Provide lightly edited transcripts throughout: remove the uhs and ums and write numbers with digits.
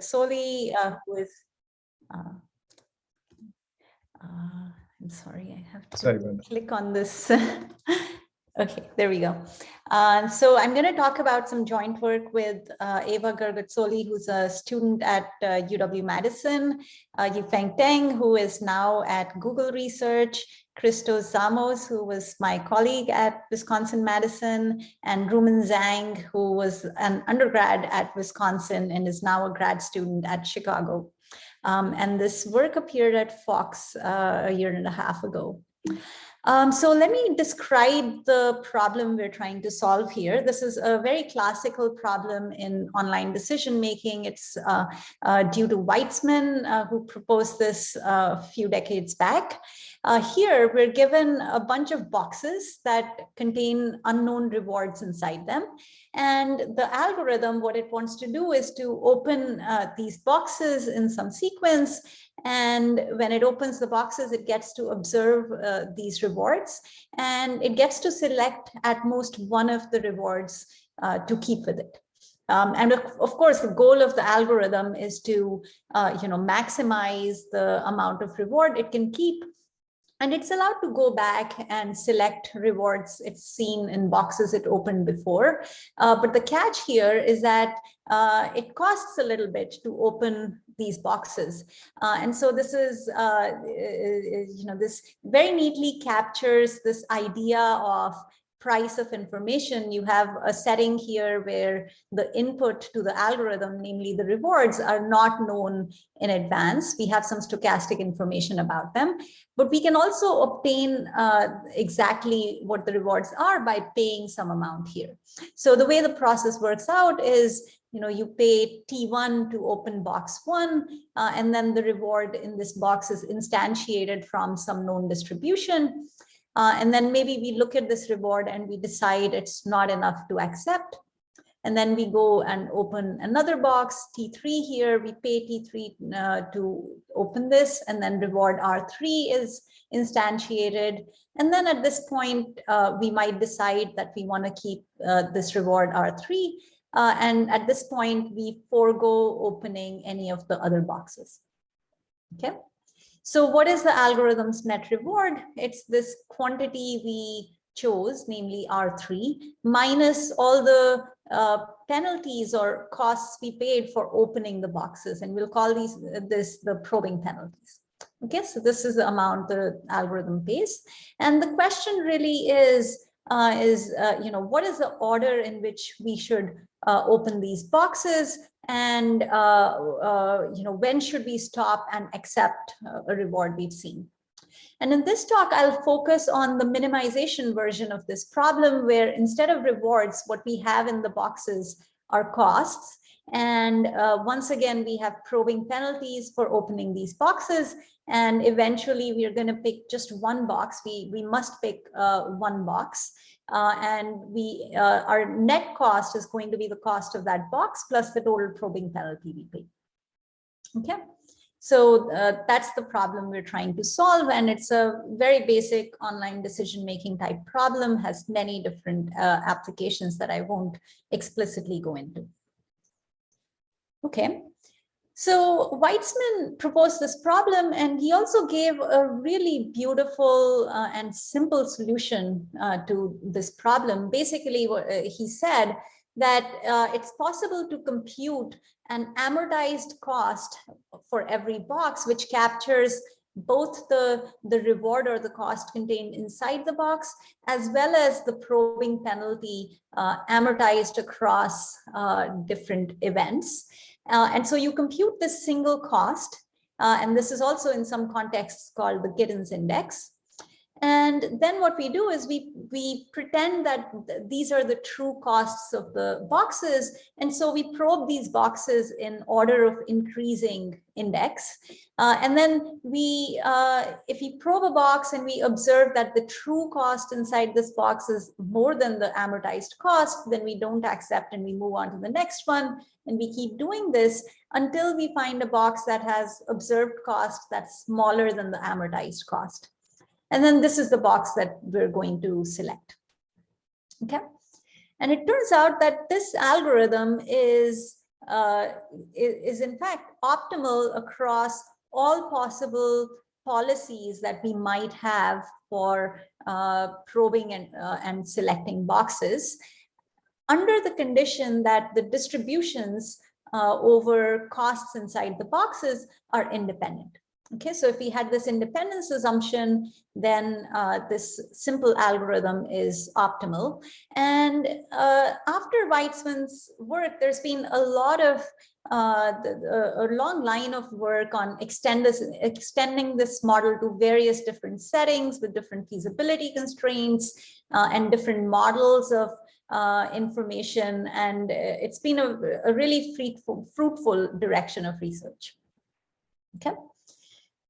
Soli, who is, I'm sorry, I have to click on this. Okay, there we go. So I'm going to talk about some joint work with Eva Gergatsoli, who's a student at UW-Madison, Yifeng Teng, who is now at Google Research, Christos Zamos, who was my colleague at Wisconsin-Madison, and Rumen Zhang, who was an undergrad at Wisconsin and is now a grad student at Chicago. And this work appeared at Fox a year and a half ago. So let me describe the problem we're trying to solve here. This is a very classical problem in online decision-making. It's due to Weitzman, who proposed this a few decades back. Here, we're given a bunch of boxes that contain unknown rewards inside them. And the algorithm, what it wants to do is to open these boxes in some sequence. And when it opens the boxes, it gets to observe these rewards, and it gets to select at most one of the rewards to keep with it. And of course, the goal of the algorithm is to maximize the amount of reward it can keep. And it's allowed to go back and select rewards it's seen in boxes it opened before. But the catch here is that it costs a little bit to open these boxes. And so this is, this very neatly captures this idea of price of information. You have a setting here where the input to the algorithm, namely the rewards, are not known in advance. We have some stochastic information about them, but we can also obtain exactly what the rewards are by paying some amount here. So the way the process works out is, you pay T1 to open box 1, and then the reward in this box is instantiated from some known distribution. And then maybe we look at this reward and we decide it's not enough to accept. And then we go and open another box, T3 here, we pay T3 to open this, and then reward R3 is instantiated. And then at this point, we might decide that we want to keep this reward R3. And at this point, we forego opening any of the other boxes. Okay. So what is the algorithm's net reward? It's this quantity we chose, namely R3, minus all the penalties or costs we paid for opening the boxes. And we'll call this the probing penalties. Okay, so this is the amount the algorithm pays. And the question really is what is the order in which we should open these boxes? And when should we stop and accept a reward we've seen? And in this talk, I'll focus on the minimization version of this problem, where instead of rewards, what we have in the boxes are costs. And once again, we have probing penalties for opening these boxes. And eventually, we are going to pick just one box. We must pick one box. And our net cost is going to be the cost of that box plus the total probing penalty we pay. Okay, so that's the problem we're trying to solve, and it's a very basic online decision-making type problem, has many different applications that I won't explicitly go into. Okay. So Weitzman proposed this problem, and he also gave a really beautiful and simple solution to this problem. Basically, he said that it's possible to compute an amortized cost for every box, which captures both the reward or the cost contained inside the box, as well as the probing penalty amortized across different events. And so you compute this single cost, and this is also in some contexts called the Gittins index. And then what we do is we pretend that these are the true costs of the boxes. And so we probe these boxes in order of increasing index. And then if we probe a box and we observe that the true cost inside this box is more than the amortized cost, then we don't accept and we move on to the next one. And we keep doing this until we find a box that has observed cost that's smaller than the amortized cost. And then this is the box that we're going to select. Okay. And it turns out that this algorithm is is in fact optimal across all possible policies that we might have for probing and selecting boxes, under the condition that the distributions over costs inside the boxes are independent. Okay, so if we had this independence assumption, then this simple algorithm is optimal. And after Weitzman's work, there's been a lot of a long line of work on extending this model to various different settings with different feasibility constraints and different models of information. And it's been a really fruitful direction of research. Okay.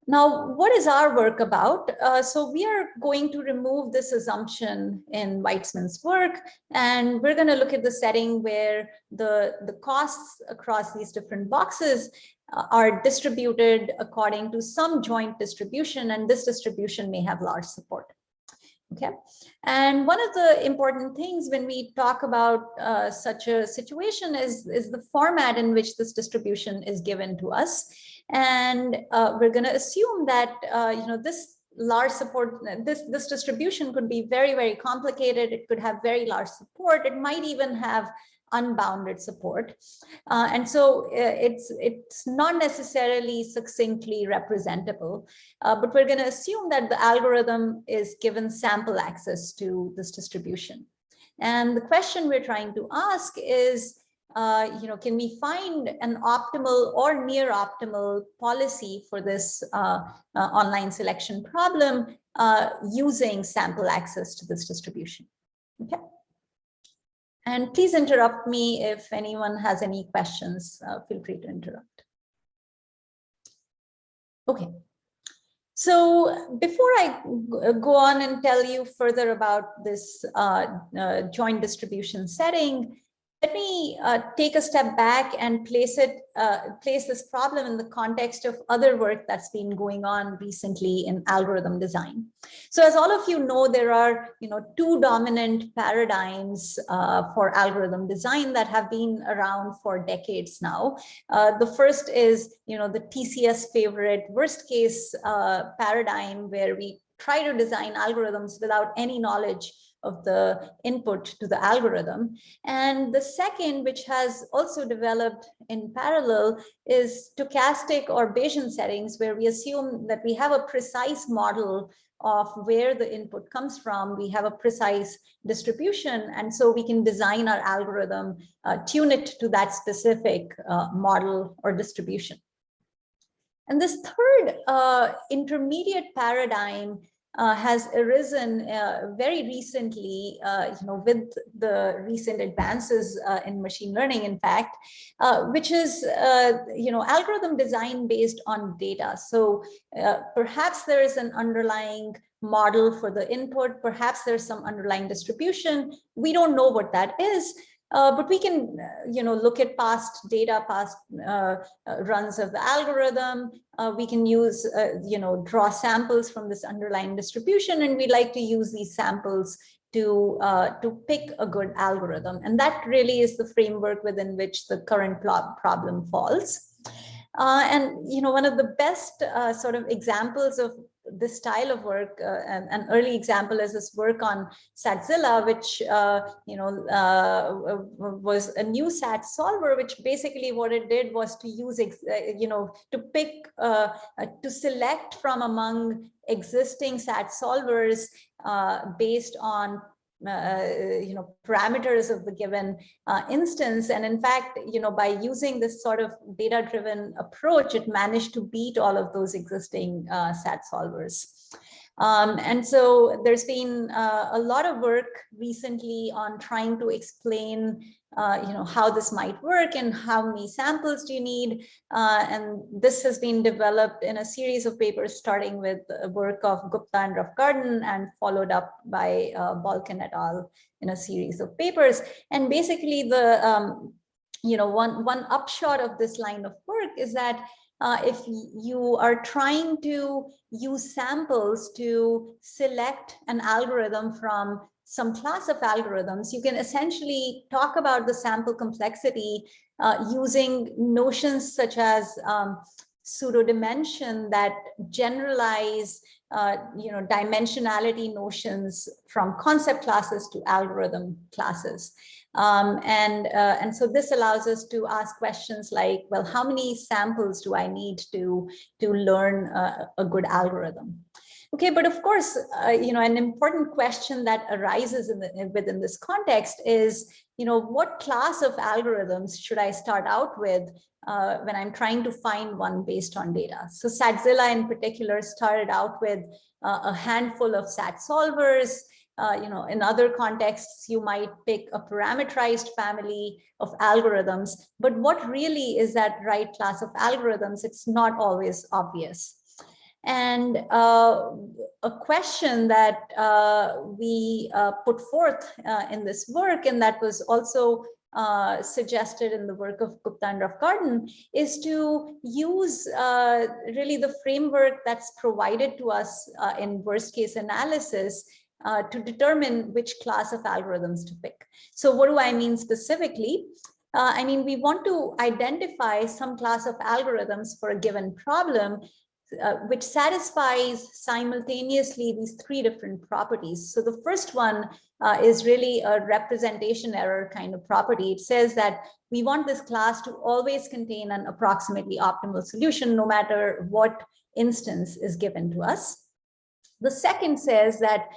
Now, what is our work about? So we are going to remove this assumption in Weitzman's work, and we're going to look at the setting where the costs across these different boxes are distributed according to some joint distribution, and this distribution may have large support. Okay, and one of the important things when we talk about such a situation is the format in which this distribution is given to us. And we're going to assume that this large support, this distribution could be very, very complicated. It could have very large support. It might even have unbounded support. And so it's not necessarily succinctly representable, but we're going to assume that the algorithm is given sample access to this distribution. And the question we're trying to ask is, can we find an optimal or near optimal policy for this online selection problem using sample access to this distribution? Okay. And please interrupt me if anyone has any questions. Feel free to interrupt. Okay. So before I go on and tell you further about this joint distribution setting, let me take a step back and place this problem in the context of other work that's been going on recently in algorithm design. So as all of you know, there are two dominant paradigms for algorithm design that have been around for decades now. The first is the TCS favorite worst case paradigm, where we try to design algorithms without any knowledge of the input to the algorithm. And the second, which has also developed in parallel, is stochastic or Bayesian settings, where we assume that we have a precise model of where the input comes from. We have a precise distribution, and so we can design our algorithm, tune it to that specific model or distribution. And this third intermediate paradigm has arisen very recently, with the recent advances in machine learning, in fact, which is, algorithm design based on data. So perhaps there is an underlying model for the input, perhaps there's some underlying distribution. We don't know what that is. But we can, look at past data, past runs of the algorithm. We can use, draw samples from this underlying distribution, and we like to use these samples to pick a good algorithm. And that really is the framework within which the current problem falls. And one of the best sort of examples of this style of work, an early example is this work on SATzilla, which was a new SAT solver, which basically what it did was to use to pick to select from among existing SAT solvers based on parameters of the given instance. And in fact, by using this sort of data-driven approach, it managed to beat all of those existing SAT solvers. And so there's been a lot of work recently on trying to explain how this might work and how many samples do you need. And this has been developed in a series of papers, starting with work of Gupta and Rafgarden and followed up by Balkan et al. In a series of papers. And basically the, one upshot of this line of work is that if you are trying to use samples to select an algorithm from some class of algorithms, you can essentially talk about the sample complexity using notions such as pseudo dimension that generalize dimensionality notions from concept classes to algorithm classes. And so this allows us to ask questions like, well, how many samples do I need to learn a good algorithm? Okay, but of course, an important question that arises within this context is, what class of algorithms should I start out with when I'm trying to find one based on data? So Satzilla in particular started out with a handful of SAT solvers. In other contexts, you might pick a parameterized family of algorithms, but what really is that right class of algorithms? It's not always obvious. And a question that we put forth in this work, and that was also suggested in the work of Gupta and Roughgarden, is to use really the framework that's provided to us in worst case analysis to determine which class of algorithms to pick. So what do I mean specifically? I mean, we want to identify some class of algorithms for a given problem which satisfies simultaneously these three different properties. So the first one is really a representation error kind of property. It says that we want this class to always contain an approximately optimal solution, no matter what instance is given to us. The second says that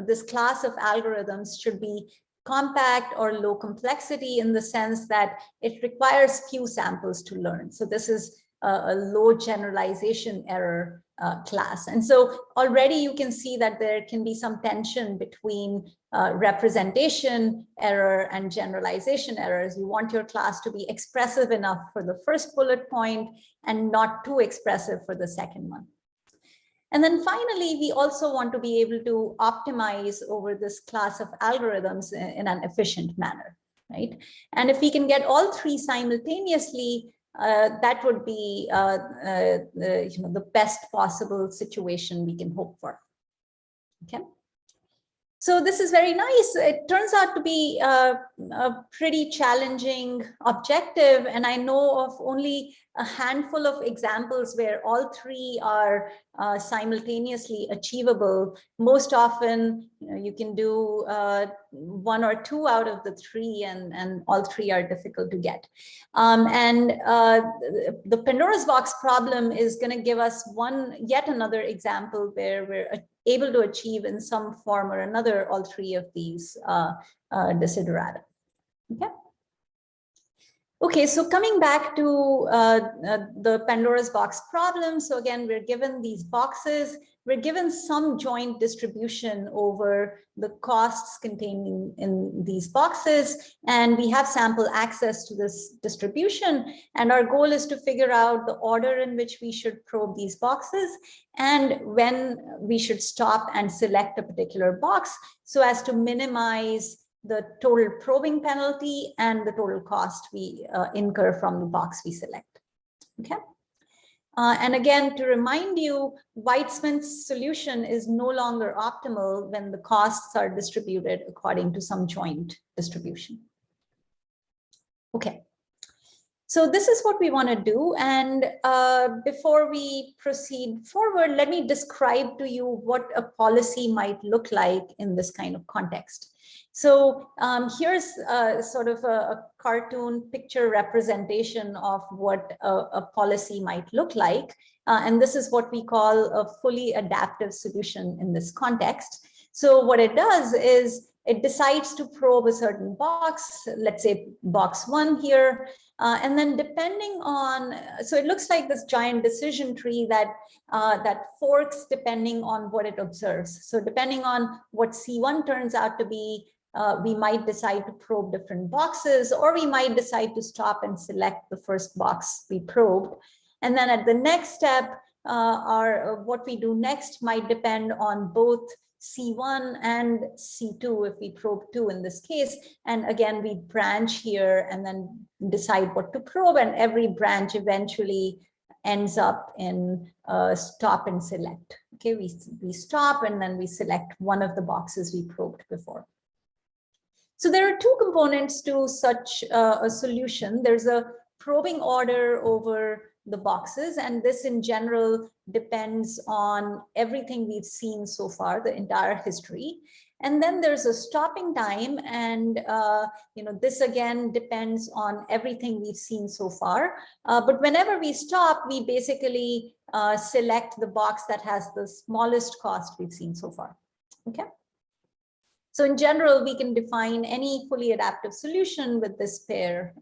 this class of algorithms should be compact or low complexity in the sense that it requires few samples to learn. So this is a low generalization error class. And so already you can see that there can be some tension between representation error and generalization errors. You want your class to be expressive enough for the first bullet point and not too expressive for the second one. And then finally, we also want to be able to optimize over this class of algorithms in an efficient manner, right? And if we can get all three simultaneously, that would be the best possible situation we can hope for. Okay. So this is very nice. It turns out to be a pretty challenging objective, and I know of only a handful of examples where all three are simultaneously achievable. Most often, you can do one or two out of the three, and all three are difficult to get. The Pandora's box problem is going to give us yet another example where we're able to achieve in some form or another all three of these desiderata. Okay. Okay, so coming back to the Pandora's box problem. So again, we're given these boxes, we're given some joint distribution over the costs contained in these boxes, and we have sample access to this distribution. And our goal is to figure out the order in which we should probe these boxes and when we should stop and select a particular box so as to minimize the total probing penalty and the total cost we incur from the box we select. Okay. And again, to remind you, Weitzman's solution is no longer optimal when the costs are distributed according to some joint distribution. Okay. So this is what we want to do. And before we proceed forward, let me describe to you what a policy might look like in this kind of context. So here's sort of a cartoon picture representation of what a policy might look like. And this is what we call a fully adaptive solution in this context. So what it does is it decides to probe a certain box, let's say box 1 here. And then depending on, so it looks like this giant decision tree that forks depending on what it observes. So depending on what C1 turns out to be, we might decide to probe different boxes, or we might decide to stop and select the first box we probed. And then at the next step, what we do next might depend on both C1 and C2 if we probe 2 in this case. And again, we branch here and then decide what to probe, and every branch eventually ends up in stop and select. Okay, we stop and then we select one of the boxes we probed before. So there are two components to such a solution. There's a probing order over the boxes, and this in general depends on everything we've seen so far, the entire history. And then there's a stopping time, and this again depends on everything we've seen so far. But whenever we stop, we basically select the box that has the smallest cost we've seen so far. Okay. So in general, we can define any fully adaptive solution with this pair,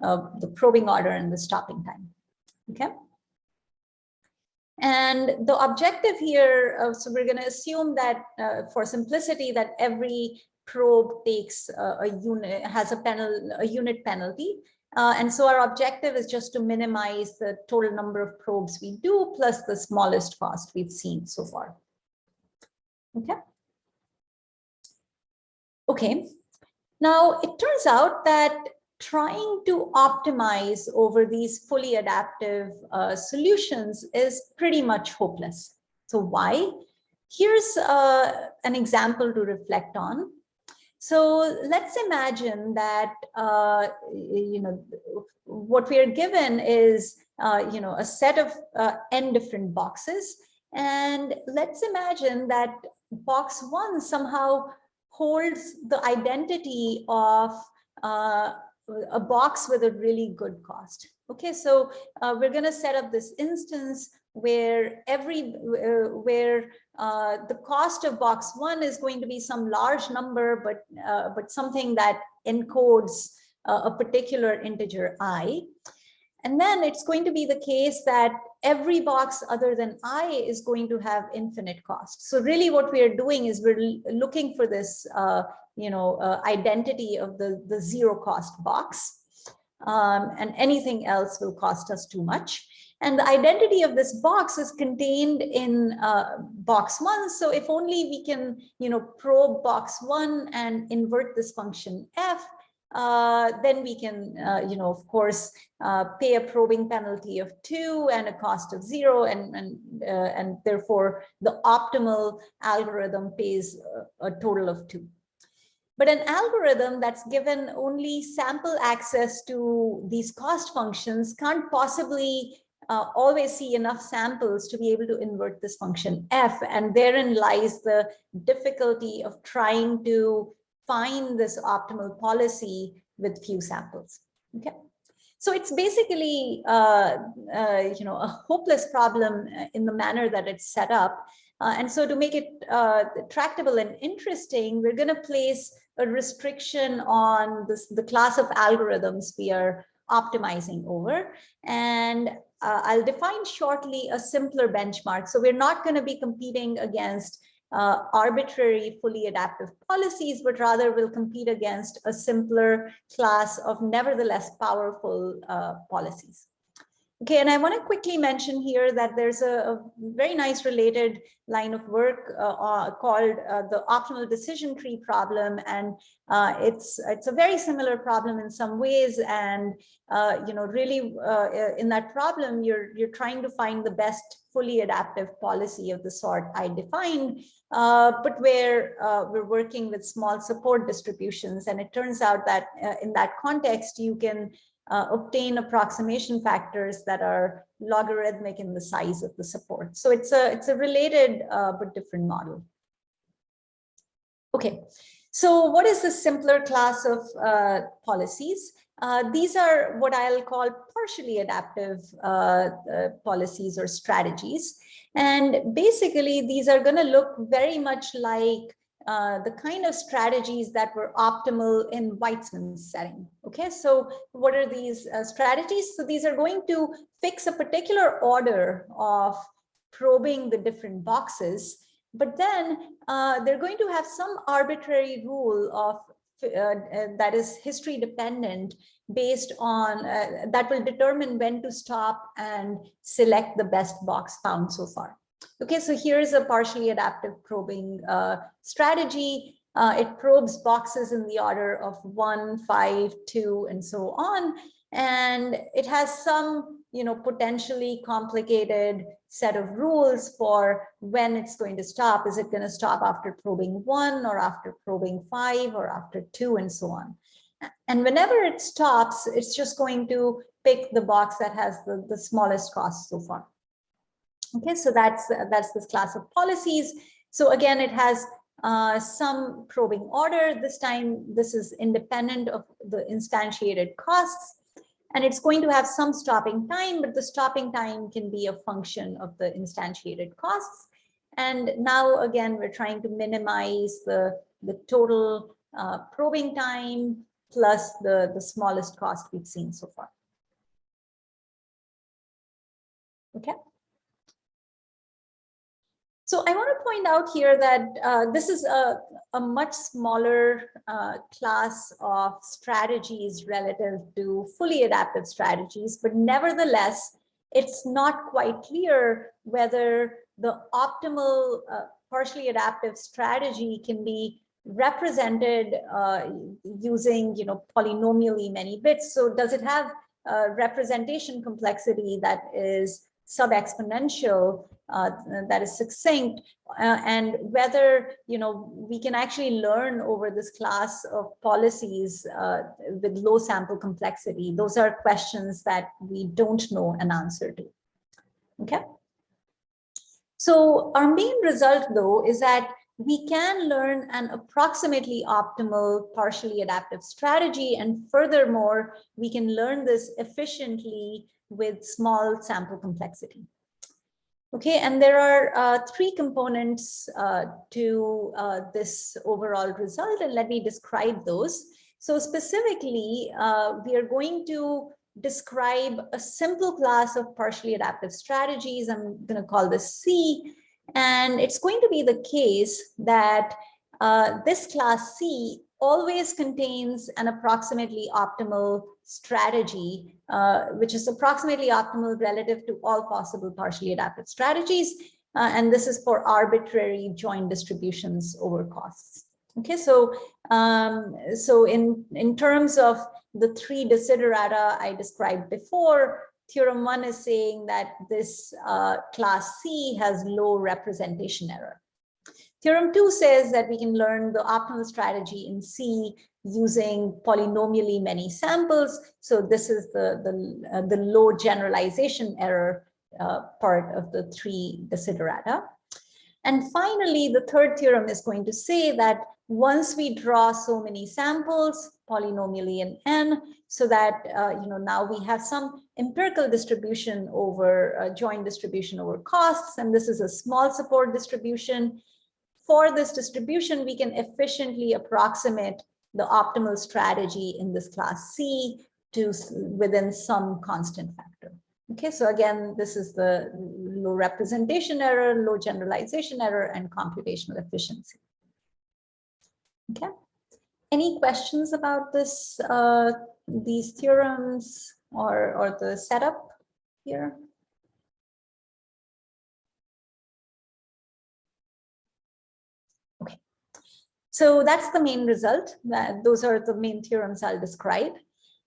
the probing order and the stopping time. Okay. And the objective here, so we're going to assume that for simplicity, that every probe takes a unit, has a unit penalty. And so our objective is just to minimize the total number of probes we do plus the smallest cost we've seen so far. Okay. Okay. Now it turns out that trying to optimize over these fully adaptive solutions is pretty much hopeless. So why? Here's an example to reflect on. So let's imagine that what we are given is a set of n different boxes, and let's imagine that box 1 somehow holds the identity of a box with a really good cost. Okay, so we're going to set up this instance where the cost of box 1 is going to be some large number, but something that encodes a particular integer I. And then it's going to be the case that every box other than I is going to have infinite cost. So really what we are doing is we're looking for this identity of the zero cost box, and anything else will cost us too much. And the identity of this box is contained in box 1. So if only we can, probe box 1 and invert this function f, then we can, of course, pay a probing penalty of 2 and a cost of 0, and therefore the optimal algorithm pays a total of 2. But an algorithm that's given only sample access to these cost functions can't possibly always see enough samples to be able to invert this function f, and therein lies the difficulty of trying to find this optimal policy with few samples. Okay, so it's basically a hopeless problem in the manner that it's set up. And so to make it tractable and interesting, we're going to place a restriction on the class of algorithms we are optimizing over. And I'll define shortly a simpler benchmark. So we're not going to be competing against arbitrary fully adaptive policies, but rather will compete against a simpler class of nevertheless powerful policies. Okay, and I want to quickly mention here that there's a very nice related line of work called the optimal decision tree problem, and it's a very similar problem in some ways. And really in that problem, you're trying to find the best fully adaptive policy of the sort I defined, but where we're working with small support distributions. And it turns out that in that context, you can obtain approximation factors that are logarithmic in the size of the support. So it's a related but different model. Okay, so what is the simpler class of policies? These are what I'll call partially adaptive policies or strategies. And basically, these are going to look very much like the kind of strategies that were optimal in Weitzman's setting. Okay, so what are these strategies? So these are going to fix a particular order of probing the different boxes, but then they're going to have some arbitrary rule of that is history dependent based on that will determine when to stop and select the best box found so far. Okay, so here's a partially adaptive probing strategy. It probes boxes in the order of 1, 5, 2, and so on. And it has some potentially complicated set of rules for when it's going to stop. Is it going to stop after probing 1 or after probing 5 or after 2 and so on? And whenever it stops, it's just going to pick the box that has the smallest cost so far. Okay, so that's this class of policies. So again, it has some probing order. This time, this is independent of the instantiated costs. And it's going to have some stopping time, but the stopping time can be a function of the instantiated costs. And now, again, we're trying to minimize the total probing time plus the smallest cost we've seen so far. Okay. So I want to point out here that this is a much smaller class of strategies relative to fully adaptive strategies, but nevertheless, it's not quite clear whether the optimal partially adaptive strategy can be represented using polynomially many bits. So does it have representation complexity that is sub-exponential, that is succinct, and whether we can actually learn over this class of policies with low sample complexity. Those are questions that we don't know an answer to. Okay. So our main result, though, is that we can learn an approximately optimal partially adaptive strategy, and furthermore, we can learn this efficiently with small sample complexity. Okay, and there are 3 components to this overall result, and let me describe those. So specifically, we are going to describe a simple class of partially adaptive strategies. I'm going to call this C, and it's going to be the case that this class C always contains an approximately optimal strategy, which is approximately optimal relative to all possible partially adaptive strategies. And this is for arbitrary joint distributions over costs. Okay, so in terms of the 3 desiderata I described before, theorem 1 is saying that this class C has low representation error. Theorem 2 says that we can learn the optimal strategy in C using polynomially many samples. So this is the low generalization error part of the 3 desiderata. And finally, the third theorem is going to say that once we draw so many samples, polynomially in n, so that now we have some empirical distribution over joint distribution over costs, and this is a small support distribution. For this distribution, we can efficiently approximate the optimal strategy in this class C to within some constant factor. Okay, so again, this is the low representation error, low generalization error, and computational efficiency. Okay, any questions about this, these theorems or the setup here? Okay, so that's the main result. Those are the main theorems I'll describe.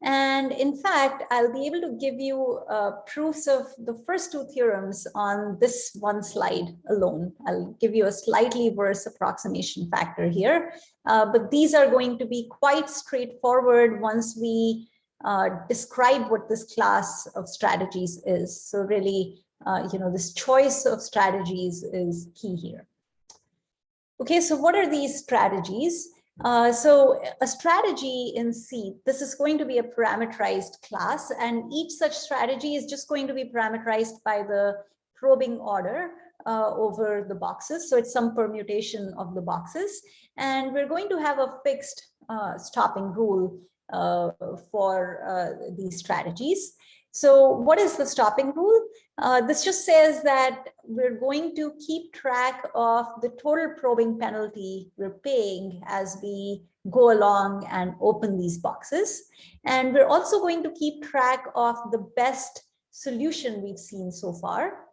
And in fact, I'll be able to give you proofs of the first 2 theorems on this one slide alone. I'll give you a slightly worse approximation factor here, but these are going to be quite straightforward once we describe what this class of strategies is. So really, this choice of strategies is key here. Okay, so what are these strategies? So a strategy in C, this is going to be a parameterized class, and each such strategy is just going to be parameterized by the probing order over the boxes. So it's some permutation of the boxes, and we're going to have a fixed stopping rule for these strategies. So what is the stopping rule? This just says that we're going to keep track of the total probing penalty we're paying as we go along and open these boxes. And we're also going to keep track of the best solution we've seen so far.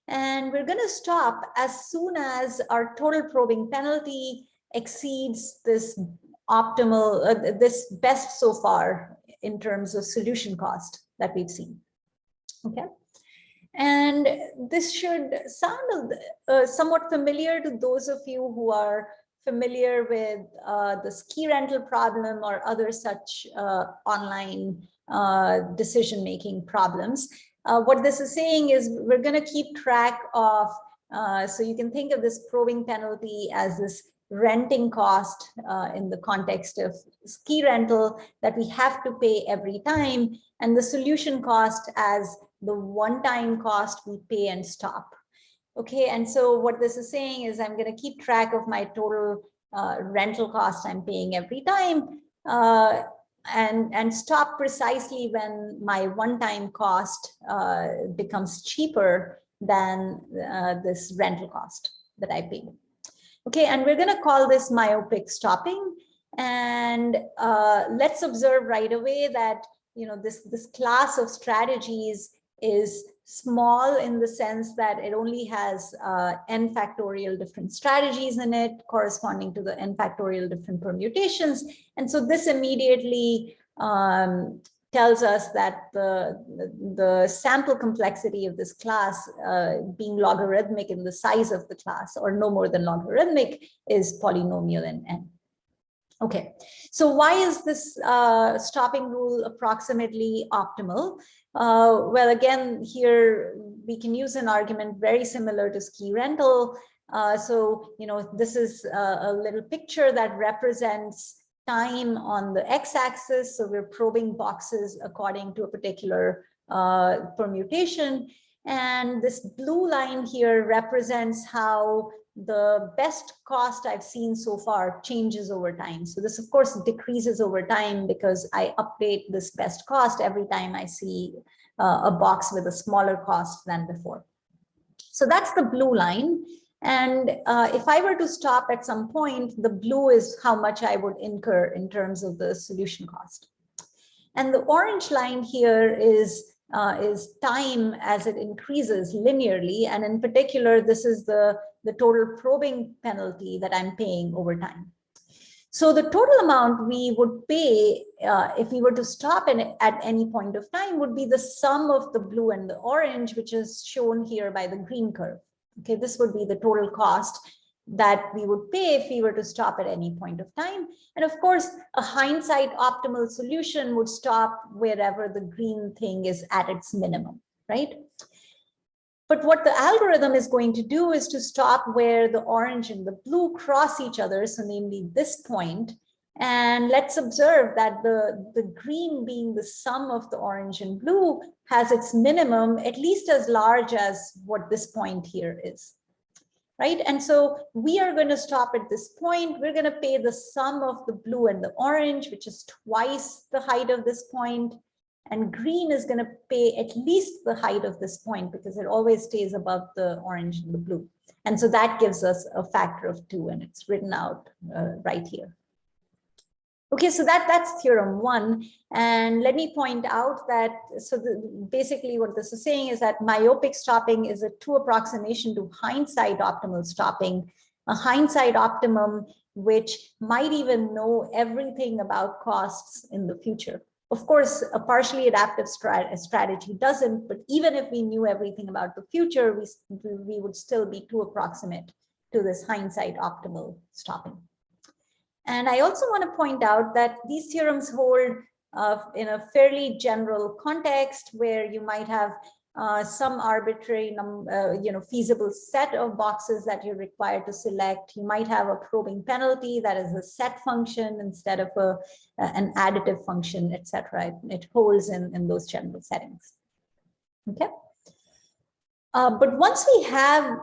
And we're going to stop as soon as our total probing penalty exceeds this optimal, this best so far in terms of solution cost that we've seen. Okay. And this should sound somewhat familiar to those of you who are familiar with the ski rental problem or other such online decision-making problems. What this is saying is we're going to keep track of, so you can think of this probing penalty as this renting cost in the context of ski rental that we have to pay every time, and the solution cost as the one-time cost we pay and stop. Okay, and so what this is saying is I'm going to keep track of my total rental cost I'm paying every time, and stop precisely when my one-time cost becomes cheaper than this rental cost that I paid. Okay, and we're going to call this myopic stopping. And let's observe right away that this class of strategies is small in the sense that it only has n factorial different strategies in it corresponding to the n factorial different permutations. And so this immediately tells us that the sample complexity of this class being logarithmic in the size of the class or no more than logarithmic is polynomial in n. Okay, so why is this stopping rule approximately optimal? Well, again, here we can use an argument very similar to ski rental. So, this is a little picture that represents time on the x-axis. So we're probing boxes according to a particular permutation. And this blue line here represents how the best cost I've seen so far changes over time. So this, of course, decreases over time because I update this best cost every time I see a box with a smaller cost than before. So that's the blue line. And if I were to stop at some point, the blue is how much I would incur in terms of the solution cost. And the orange line here is time as it increases linearly. And in particular, this is the total probing penalty that I'm paying over time. So the total amount we would pay if we were to stop at any point of time would be the sum of the blue and the orange, which is shown here by the green curve. Okay, this would be the total cost that we would pay if we were to stop at any point of time. And of course, a hindsight optimal solution would stop wherever the green thing is at its minimum, right? But what the algorithm is going to do is to stop where the orange and the blue cross each other, so namely this point. And let's observe that the green being the sum of the orange and blue has its minimum at least as large as what this point here is, right? And so we are going to stop at this point. We're going to pay the sum of the blue and the orange, which is twice the height of this point. And green is going to pay at least the height of this point because it always stays above the orange and the blue. And so that gives us a factor of 2, and it's written out right here. Okay, so that's theorem 1. And let me point out that, basically what this is saying is that myopic stopping is a true approximation to hindsight optimal stopping, a hindsight optimum which might even know everything about costs in the future. Of course, a partially adaptive strategy doesn't, but even if we knew everything about the future, we would still be too approximate to this hindsight optimal stopping. And I also want to point out that these theorems hold in a fairly general context where you might have some arbitrary feasible set of boxes that you're required to select. You might have a probing penalty that is a set function instead of an additive function, etc. It holds in those general settings. Okay. But once we have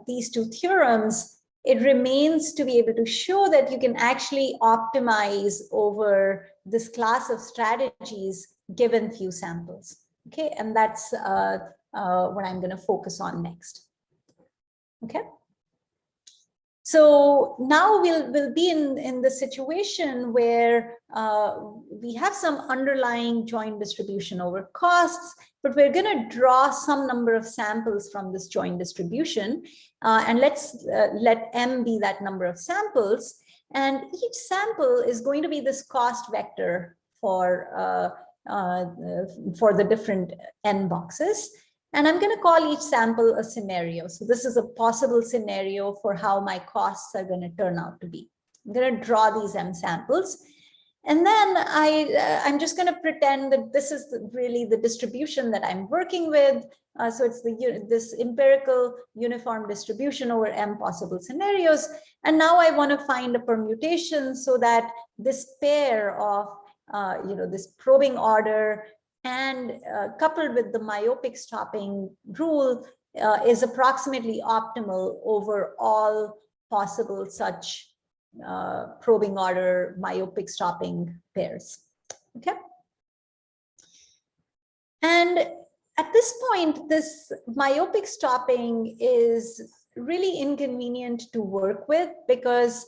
these two theorems, it remains to be able to show that you can actually optimize over this class of strategies given few samples. Okay, and that's what I'm going to focus on next. Okay. So now we'll be in the situation where we have some underlying joint distribution over costs, but we're going to draw some number of samples from this joint distribution. And let's let M be that number of samples. And each sample is going to be this cost vector for for the different n boxes. And I'm going to call each sample a scenario. So this is a possible scenario for how my costs are going to turn out to be. I'm going to draw these m samples. And then I'm just going to pretend that this is really the distribution that I'm working with. So it's this empirical uniform distribution over m possible scenarios. And now I want to find a permutation so that this pair of this probing order and coupled with the myopic stopping rule is approximately optimal over all possible such probing order myopic stopping pairs. Okay. And at this point, this myopic stopping is really inconvenient to work with because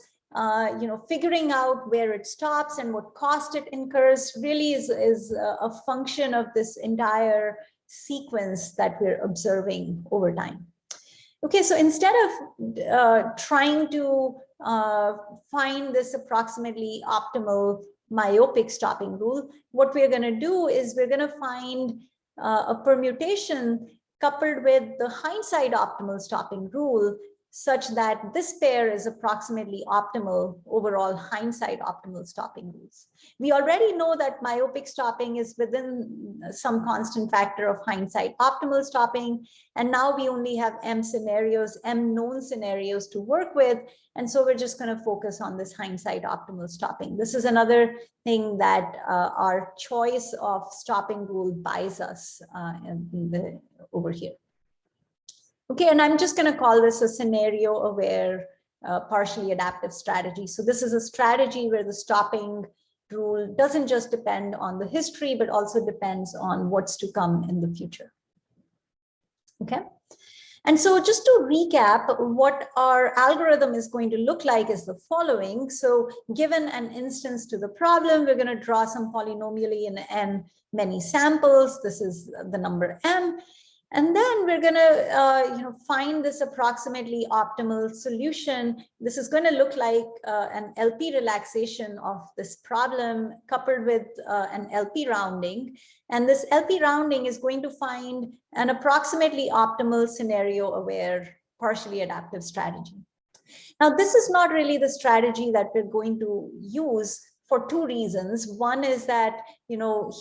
figuring out where it stops and what cost it incurs really is a function of this entire sequence that we're observing over time. Okay, so instead of trying to find this approximately optimal myopic stopping rule, what we're going to do is we're going to find a permutation coupled with the hindsight optimal stopping rule such that this pair is approximately optimal overall hindsight optimal stopping rules. We already know that myopic stopping is within some constant factor of hindsight optimal stopping. And now we only have m scenarios, m known scenarios to work with. And so we're just going to focus on this hindsight optimal stopping. This is another thing that our choice of stopping rule buys us over here. Okay, and I'm just going to call this a scenario-aware partially adaptive strategy. So this is a strategy where the stopping rule doesn't just depend on the history, but also depends on what's to come in the future. Okay, and so just to recap, what our algorithm is going to look like is the following. So given an instance to the problem, we're going to draw some polynomially in n many samples. This is the number m. And then we're going to find this approximately optimal solution. This is going to look like an LP relaxation of this problem coupled with an LP rounding. And this LP rounding is going to find an approximately optimal scenario-aware partially adaptive strategy. Now, this is not really the strategy that we're going to use for two reasons. One is that,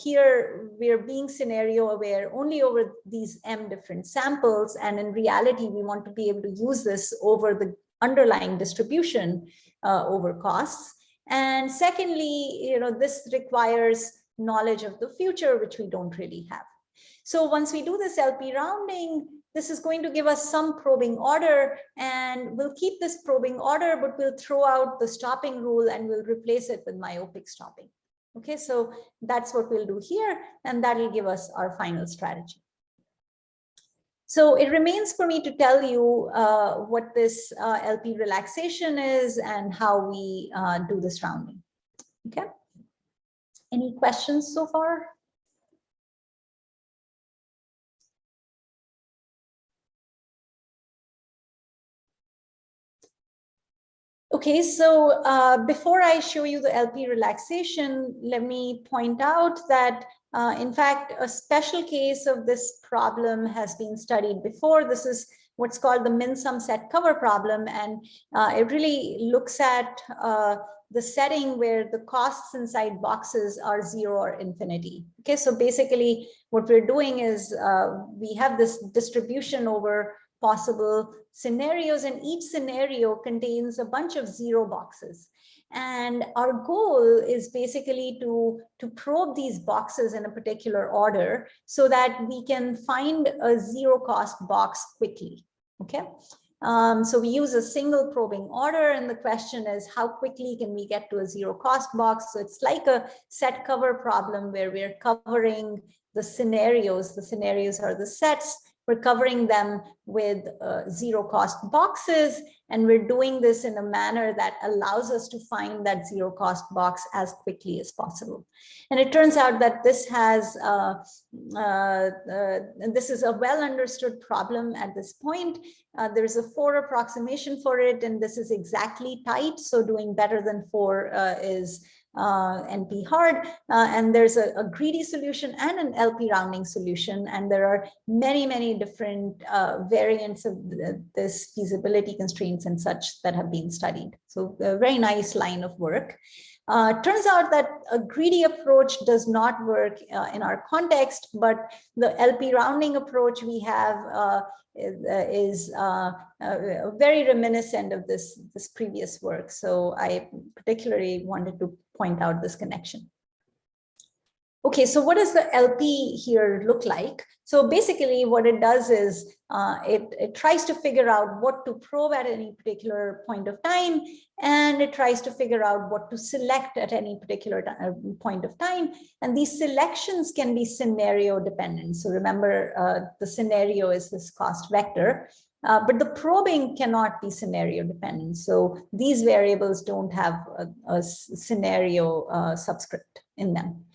here we're being scenario aware only over these m different samples. And in reality, we want to be able to use this over the underlying distribution over costs. And secondly, this requires knowledge of the future, which we don't really have. So once we do this LP rounding, this is going to give us some probing order, and we'll keep this probing order, but we'll throw out the stopping rule and we'll replace it with myopic stopping. Okay, so that's what we'll do here, and that will give us our final strategy. So it remains for me to tell you what this LP relaxation is and how we do this rounding. Okay, any questions so far? Okay, so before I show you the LP relaxation, let me point out that, in fact, a special case of this problem has been studied before. This is what's called the min-sum set cover problem, and it really looks at the setting where the costs inside boxes are 0 or infinity. Okay, so basically what we're doing is we have this distribution over possible scenarios, and each scenario contains a bunch of 0 boxes. And our goal is basically to probe these boxes in a particular order so that we can find a 0 cost box quickly. Okay, so we use a single probing order, and the question is how quickly can we get to a 0 cost box? So it's like a set cover problem where we're covering the scenarios. The scenarios are the sets. We're covering them with 0 cost boxes, and we're doing this in a manner that allows us to find that 0 cost box as quickly as possible. And it turns out that this has this is a well understood problem at this point. There's a 4 approximation for it, and this is exactly tight. So doing better than 4 is NP hard, and there's a greedy solution and an LP rounding solution, and there are many different variants of this feasibility constraints and such that have been studied. So a very nice line of work. Turns out that a greedy approach does not work in our context, but the LP rounding approach we have is very reminiscent of this previous work. So I particularly wanted to point out this connection. Okay, so what does the LP here look like? So basically what it does is it tries to figure out what to probe at any particular point of time, and it tries to figure out what to select at any particular point of time. And these selections can be scenario dependent. So remember, the scenario is this cost vector, but the probing cannot be scenario dependent. So these variables don't have a scenario subscript in them.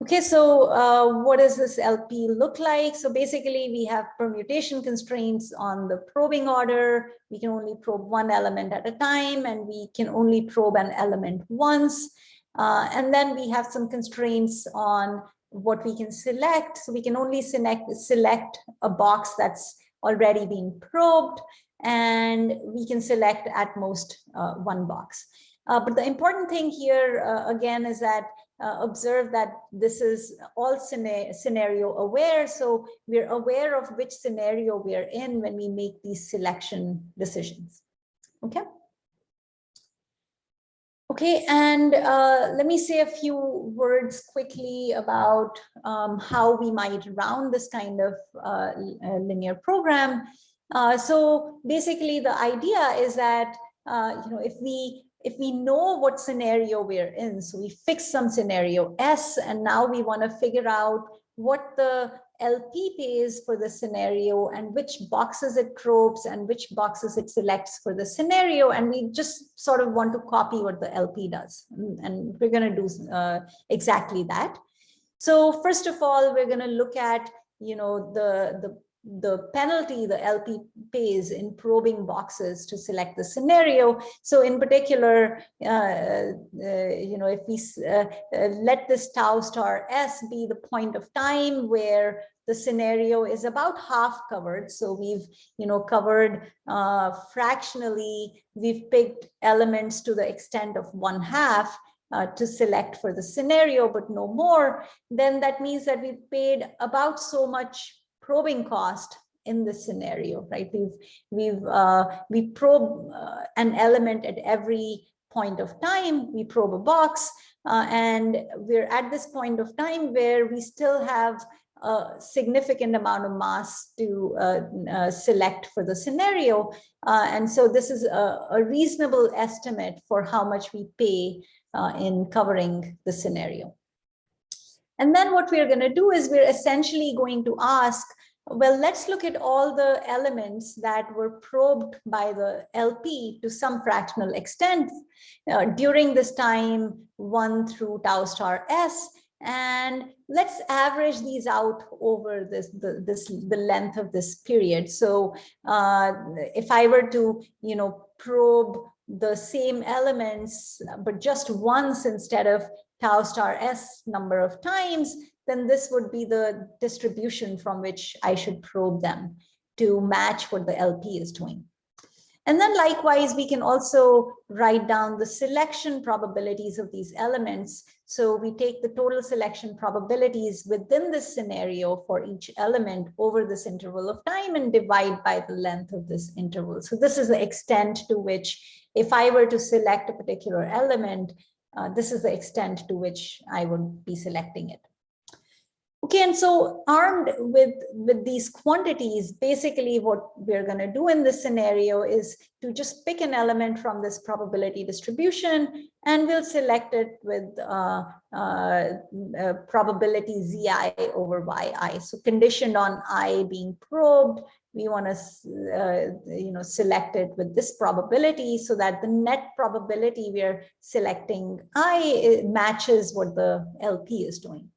Okay, so what does this LP look like? So basically we have permutation constraints on the probing order. We can only probe one element at a time, and we can only probe an element once. And then we have some constraints on what we can select. So we can only select a box that's already been probed, and we can select at most one box. But the important thing here, again, is that observe that this is all scenario aware. So we're aware of which scenario we're in when we make these selection decisions. Okay. Okay, and let me say a few words quickly about how we might round this kind of linear program. So basically the idea is that if we know what scenario we're in, so we fix some scenario S, and now we want to figure out what the LP pays for the scenario and which boxes it probes and which boxes it selects for the scenario. And we just sort of want to copy what the LP does. And we're going to do exactly that. So first of all, we're going to look at, the penalty the LP pays in probing boxes to select the scenario. So in particular, if we let this tau star S be the point of time where the scenario is about half covered. So we've, covered fractionally, we've picked elements to the extent of 1/2 to select for the scenario, but no more. Then that means that we've paid about so much probing cost in this scenario, right? We probe an element at every point of time. We probe a box, and we're at this point of time where we still have a significant amount of mass to select for the scenario. And so this is a reasonable estimate for how much we pay in covering the scenario. And then what we're going to do is we're essentially going to ask, well, let's look at all the elements that were probed by the LP to some fractional extent during this time 1 through tau star S, and let's average these out over the length of this period. So if I were to, probe the same elements, but just once instead of tau star S number of times, then this would be the distribution from which I should probe them to match what the LP is doing. And then likewise, we can also write down the selection probabilities of these elements. So we take the total selection probabilities within this scenario for each element over this interval of time and divide by the length of this interval. So this is the extent to which, if I were to select a particular element, this is the extent to which I would be selecting it. Okay, and so armed with these quantities, basically what we're going to do in this scenario is to just pick an element from this probability distribution, and we'll select it with probability Zi over Yi. So conditioned on I being probed, we want to select it with this probability so that the net probability we're selecting I matches what the LP is doing.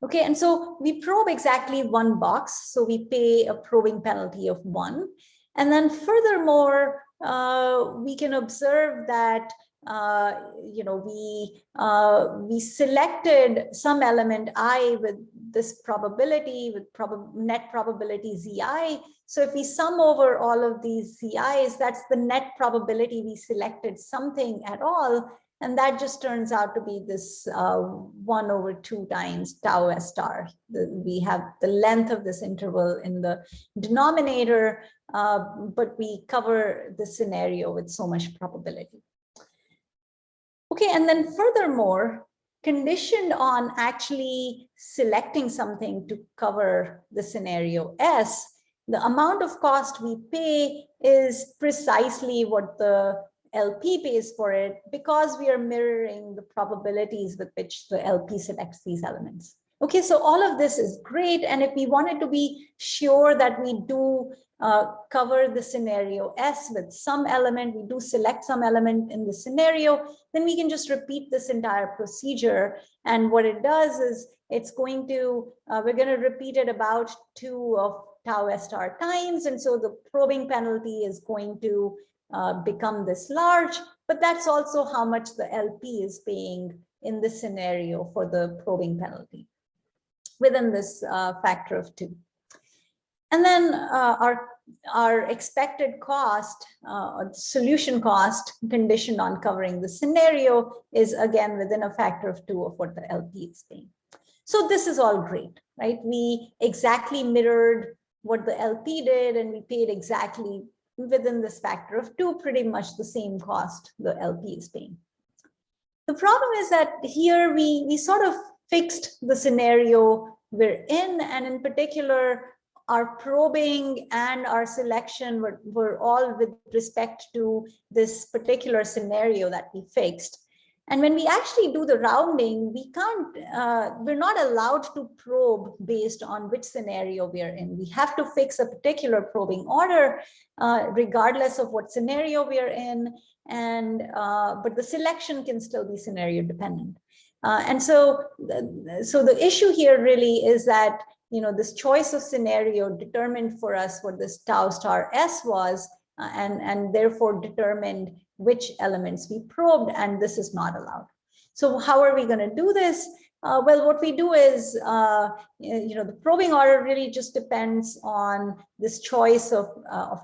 Okay, and so we probe exactly one box, so we pay a probing penalty of 1. And then furthermore, we can observe that we selected some element I with this probability, with net probability Zi. So if we sum over all of these Zi's, that's the net probability we selected something at all. And that just turns out to be this 1/2 times tau S star. We have the length of this interval in the denominator, but we cover the scenario with so much probability. Okay, and then furthermore, conditioned on actually selecting something to cover the scenario S, the amount of cost we pay is precisely what the LP pays for it, because we are mirroring the probabilities with which the LP selects these elements. Okay, so all of this is great. And if we wanted to be sure that we do cover the scenario S with some element, we do select some element in the scenario, then we can just repeat this entire procedure. And what it does is it's going to, we're going to repeat it about 2 of tau S star times. And so the probing penalty is going to become this large, but that's also how much the LP is paying in this scenario for the probing penalty within this factor of 2. And then our expected cost, solution cost conditioned on covering the scenario is again within a factor of 2 of what the LP is paying. So this is all great, right? We exactly mirrored what the LP did, and we paid exactly within this factor of 2, pretty much the same cost the LP is paying. The problem is that here we sort of fixed the scenario we're in, and in particular, our probing and our selection were all with respect to this particular scenario that we fixed. And when we actually do the rounding, we can't, we're not allowed to probe based on which scenario we are in. We have to fix a particular probing order, regardless of what scenario we are in. And, but the selection can still be scenario dependent. And so the issue here really is that, you know, this choice of scenario determined for us what this tau star S was, and therefore determined which elements we probed, and this is not allowed. So how are we going to do this? Well, what we do is, you know, the probing order really just depends on this choice of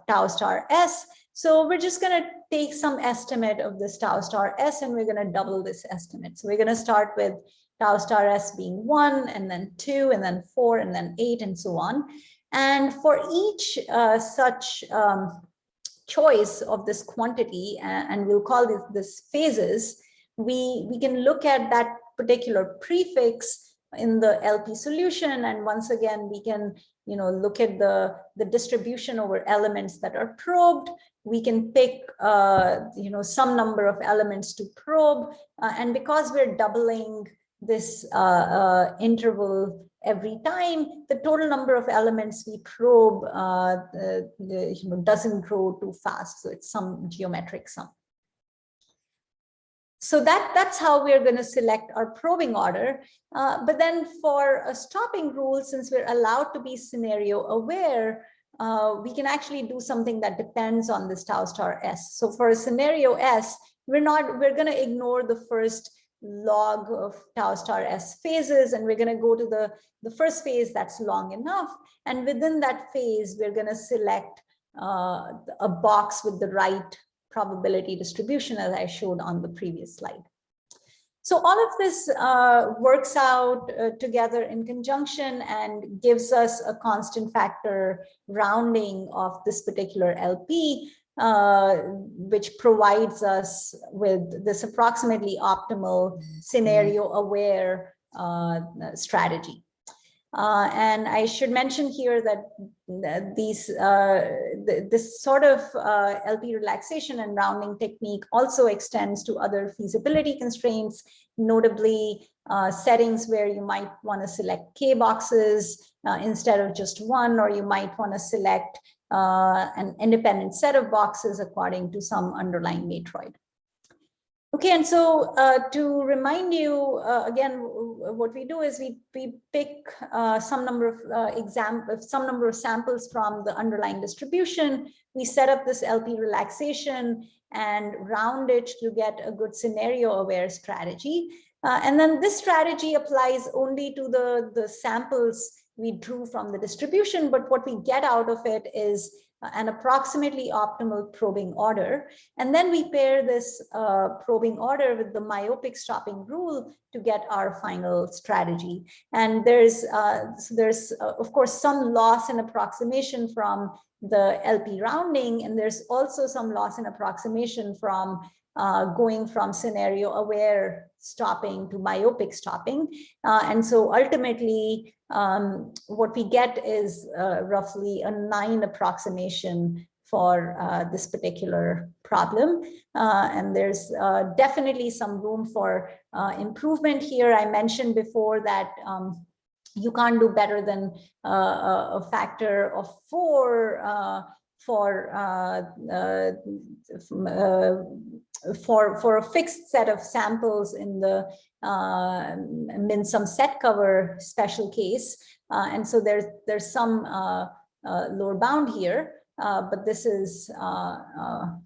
tau star S. So we're just going to take some estimate of this tau star S, and we're going to double this estimate. So we're going to start with tau star S being 1, and then 2, and then 4, and then 8, and so on. And for each such choice of this quantity, and we'll call this phases, we can look at that particular prefix in the LP solution, and once again we can, you know, look at the distribution over elements that are probed. We can pick you know, some number of elements to probe, and because we're doubling this interval every time, the total number of elements we probe you know, doesn't grow too fast. So it's some geometric sum. So that's how we're going to select our probing order. But then for a stopping rule, since we're allowed to be scenario aware, we can actually do something that depends on this tau star S. So for a scenario S, we're going to ignore the first log of tau star S phases, and we're going to go to the first phase that's long enough. And within that phase, we're going to select a box with the right probability distribution, as I showed on the previous slide. So all of this works out together in conjunction and gives us a constant factor rounding of this particular LP, which provides us with this approximately optimal scenario aware strategy. And I should mention here that this sort of LP relaxation and rounding technique also extends to other feasibility constraints, notably settings where you might want to select K boxes instead of just one, or you might want to select an independent set of boxes according to some underlying matroid. Okay, and so to remind you again what we do is we pick some number of samples from the underlying distribution. We set up this LP relaxation and round it to get a good scenario aware strategy. And then this strategy applies only to the samples we drew from the distribution, but what we get out of it is an approximately optimal probing order. And then we pair this probing order with the myopic stopping rule to get our final strategy. And there's of course, some loss in approximation from the LP rounding, and there's also some loss in approximation from going from scenario aware stopping to myopic stopping. And so ultimately, what we get is roughly a 9 approximation for this particular problem. And there's definitely some room for improvement here. I mentioned before that you can't do better than a factor of 4 for a fixed set of samples in the min-sum set cover special case. And so there's some lower bound here, but this is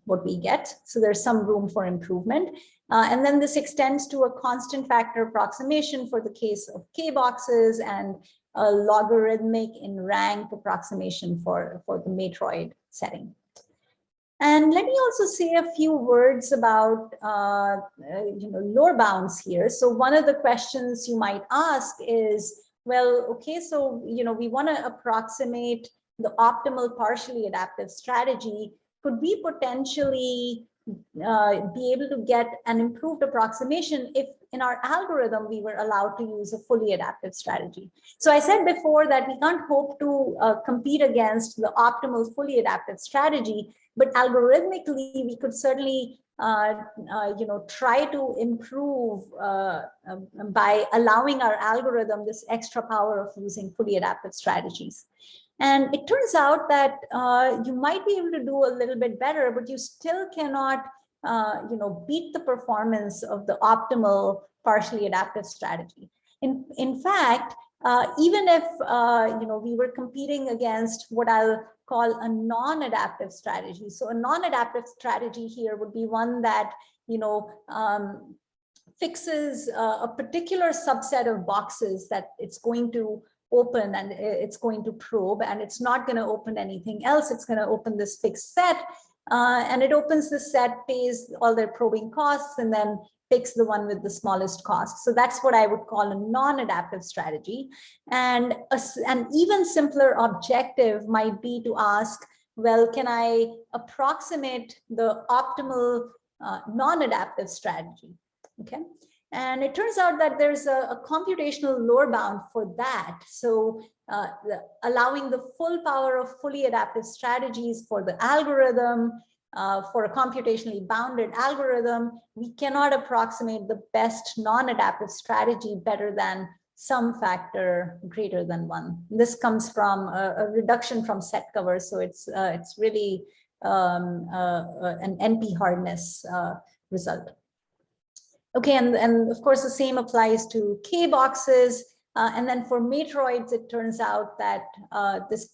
what we get. So there's some room for improvement. And then this extends to a constant factor approximation for the case of K boxes and a logarithmic in rank approximation for the matroid setting. And let me also say a few words about lower bounds here. So one of the questions you might ask is, well, okay, so we want to approximate the optimal partially adaptive strategy. Could we potentially be able to get an improved approximation if in our algorithm we were allowed to use a fully adaptive strategy? So I said before that we can't hope to compete against the optimal fully adaptive strategy, but algorithmically we could certainly try to improve by allowing our algorithm this extra power of using fully adaptive strategies. And it turns out that you might be able to do a little bit better, but you still cannot, beat the performance of the optimal partially adaptive strategy. In fact, even if we were competing against what I'll call a non-adaptive strategy. So a non-adaptive strategy here would be one that fixes a particular subset of boxes that it's going to open and it's going to probe, and it's not going to open anything else. It's going to open this fixed set, and it opens the set, pays all their probing costs, and then picks the one with the smallest cost. So that's what I would call a non-adaptive strategy. And an even simpler objective might be to ask, well, can I approximate the optimal non-adaptive strategy? Okay. And it turns out that there's a computational lower bound for that. So allowing the full power of fully adaptive strategies for the algorithm, for a computationally bounded algorithm, we cannot approximate the best non-adaptive strategy better than some factor greater than 1. This comes from a reduction from set cover. So it's really an NP hardness result. Okay, and of course the same applies to K boxes, and then for matroids, it turns out that this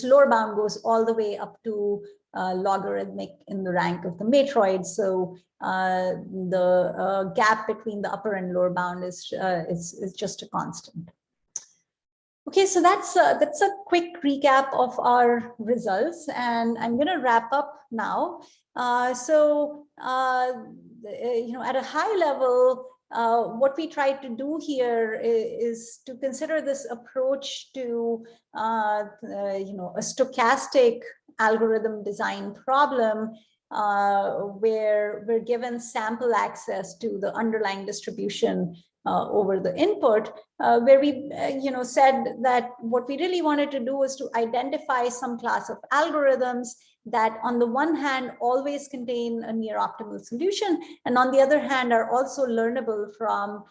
lower bound goes all the way up to logarithmic in the rank of the matroid. So the gap between the upper and lower bound is just a constant. Okay, so that's a quick recap of our results, and I'm going to wrap up now. At a high level, what we try to do here is to consider this approach to a stochastic algorithm design problem where we're given sample access to the underlying distribution over the input, where we said that what we really wanted to do was to identify some class of algorithms that on the one hand always contain a near optimal solution, and on the other hand are also learnable from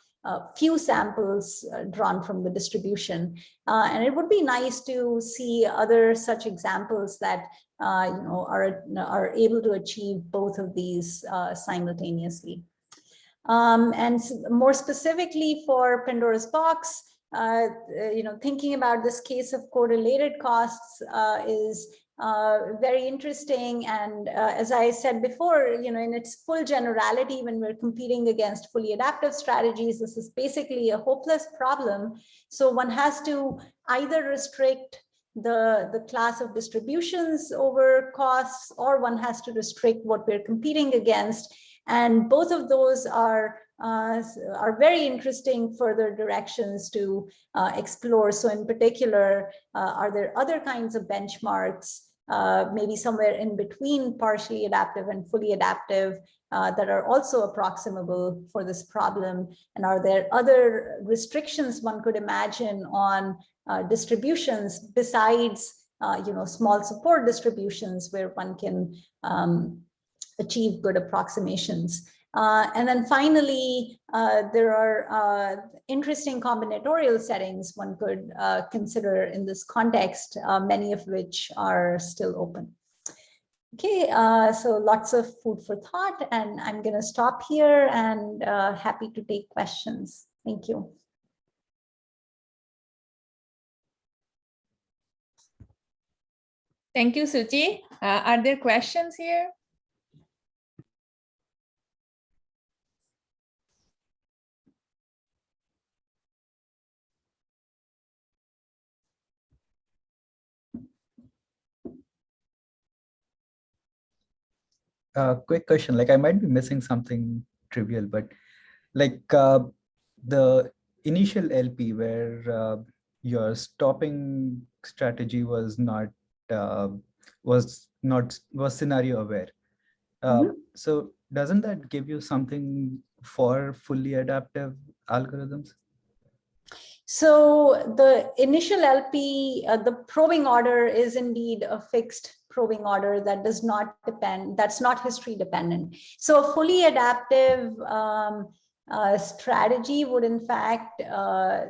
few samples drawn from the distribution. And it would be nice to see other such examples that are able to achieve both of these simultaneously. And more specifically for Pandora's box, thinking about this case of correlated costs is very interesting. And as I said before, in its full generality, when we're competing against fully adaptive strategies, this is basically a hopeless problem. So one has to either restrict the class of distributions over costs, or one has to restrict what we're competing against. And both of those are very interesting further directions to explore. So in particular, are there other kinds of benchmarks, maybe somewhere in between partially adaptive and fully adaptive, that are also approximable for this problem? And are there other restrictions one could imagine on distributions besides small support distributions where one can achieve good approximations? And then finally, there are interesting combinatorial settings one could consider in this context, many of which are still open. Okay, so lots of food for thought, and I'm going to stop here and happy to take questions. Thank you. Thank you, Shuchi. Are there questions here? Quick question, like I might be missing something trivial, but like the initial LP where your stopping strategy was scenario aware. So doesn't that give you something for fully adaptive algorithms? So the initial LP, the probing order is indeed a fixed probing order that does not depend, that's not history dependent. So a fully adaptive strategy would in fact, I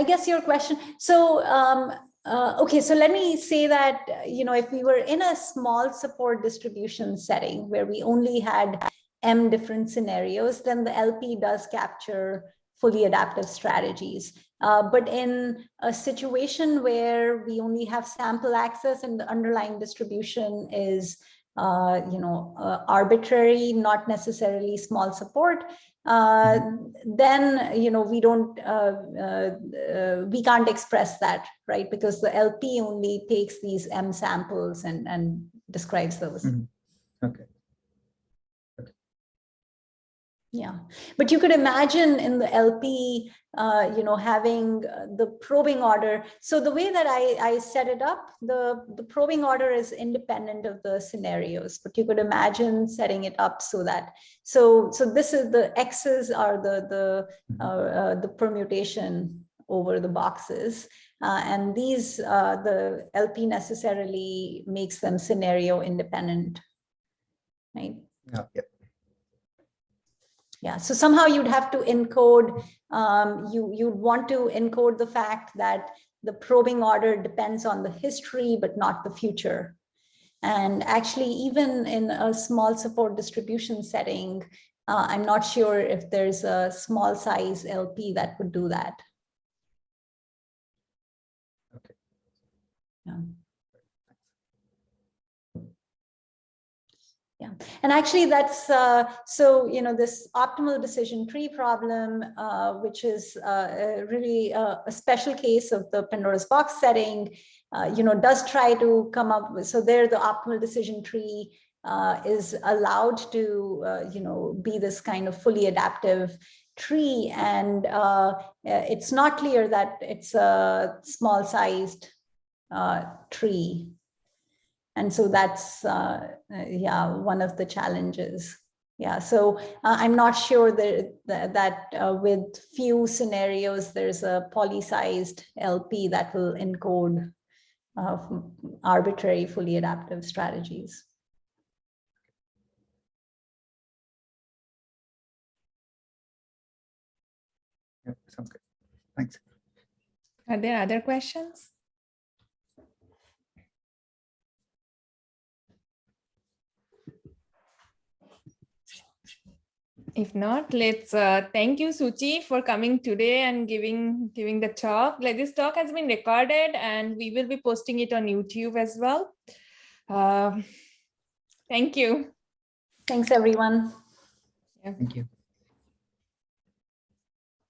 guess your question, so okay, so let me say that, if we were in a small support distribution setting where we only had M different scenarios, then the LP does capture fully adaptive strategies. But in a situation where we only have sample access and the underlying distribution is arbitrary, not necessarily small support, then we can't express that, right? Because the LP only takes these M samples and describes those. Okay. Yeah, but you could imagine in the LP, having the probing order. So the way that I set it up, the probing order is independent of the scenarios, but you could imagine setting it up so that, so this is the X's are the permutation over the boxes. And these, the LP necessarily makes them scenario independent, right? Yeah. Yeah, so somehow you'd have to encode, you'd want to encode the fact that the probing order depends on the history, but not the future. And actually, even in a small support distribution setting, I'm not sure if there's a small size LP that would do that. Okay. Yeah. Yeah, and actually that's, so, this optimal decision tree problem, which is really a special case of the Pandora's box setting, does try to come up with, so there the optimal decision tree is allowed to, be this kind of fully adaptive tree. And it's not clear that it's a small sized tree. And so that's, yeah, one of the challenges. Yeah, so I'm not sure that with few scenarios, there's a poly-sized LP that will encode arbitrary fully adaptive strategies. Yeah, sounds good. Thanks. Are there other questions? If not, let's thank you, Shuchi, for coming today and giving the talk. Like, this talk has been recorded and we will be posting it on YouTube as well. Thank you. Thanks, everyone. Yeah. Thank you.